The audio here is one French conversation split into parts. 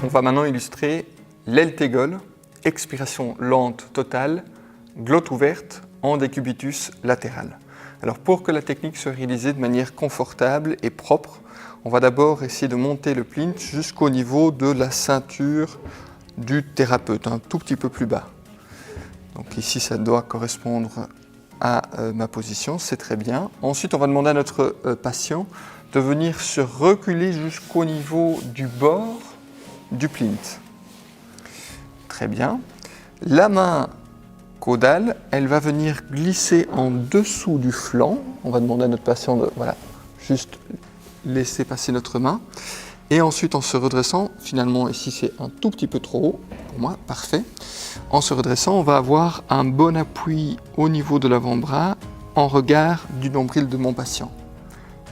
On va maintenant illustrer l'eltegol, expiration lente totale, glotte ouverte en décubitus latéral. Alors pour que la technique soit réalisée de manière confortable et propre, on va d'abord essayer de monter le plinth jusqu'au niveau de la ceinture du thérapeute, un tout petit peu plus bas. Donc ici ça doit correspondre à ma position, c'est très bien. Ensuite on va demander à notre patient de venir se reculer jusqu'au niveau du bord du plinth. Très bien. La main caudale, elle va venir glisser en dessous du flanc. On va demander à notre patient de juste laisser passer notre main. Et ensuite, en se redressant, finalement ici c'est un tout petit peu trop haut, pour moi, parfait. En se redressant, on va avoir un bon appui au niveau de l'avant-bras en regard du nombril de mon patient.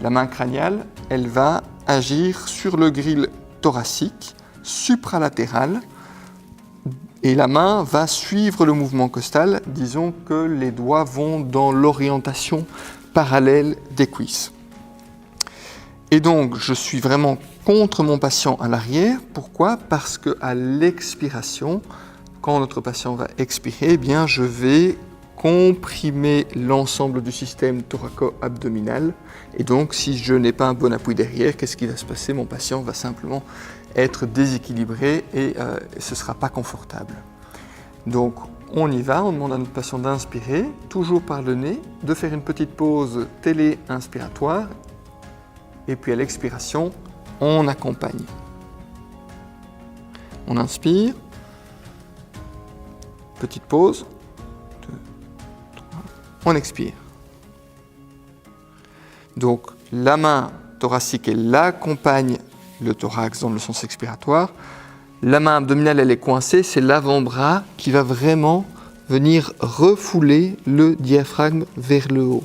La main crâniale, elle va agir sur le grille thoracique, supralatéral, et la main va suivre le mouvement costal. Disons que les doigts vont dans l'orientation parallèle des cuisses. Et donc, je suis vraiment contre mon patient à l'arrière. Pourquoi? Parce qu'à l'expiration, quand notre patient va expirer, eh bien, je vais comprimer l'ensemble du système thoraco-abdominal. Et donc, si je n'ai pas un bon appui derrière, qu'est-ce qui va se passer? Mon patient va simplement être déséquilibré et ce ne sera pas confortable. Donc, on y va, on demande à notre patient d'inspirer, toujours par le nez, de faire une petite pause télé-inspiratoire. Et puis à l'expiration, on accompagne. On inspire, petite pause, 2, 3, on expire. Donc la main thoracique, elle accompagne le thorax dans le sens expiratoire. La main abdominale, elle est coincée, c'est l'avant-bras qui va vraiment venir refouler le diaphragme vers le haut.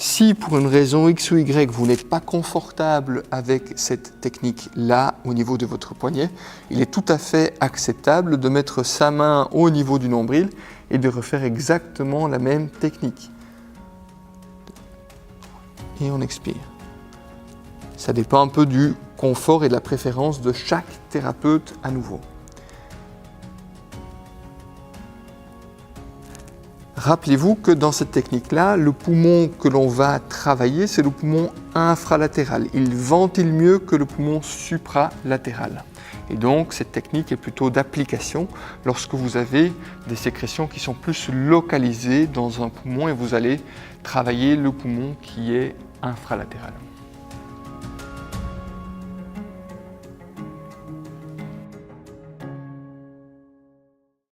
Si pour une raison X ou Y, vous n'êtes pas confortable avec cette technique-là au niveau de votre poignet, il est tout à fait acceptable de mettre sa main au niveau du nombril et de refaire exactement la même technique. Et on expire. Ça dépend un peu du confort et de la préférence de chaque thérapeute à nouveau. Rappelez-vous que dans cette technique-là, le poumon que l'on va travailler, c'est le poumon infralatéral. Il ventile mieux que le poumon supralatéral. Et donc, cette technique est plutôt d'application lorsque vous avez des sécrétions qui sont plus localisées dans un poumon et vous allez travailler le poumon qui est infralatéral.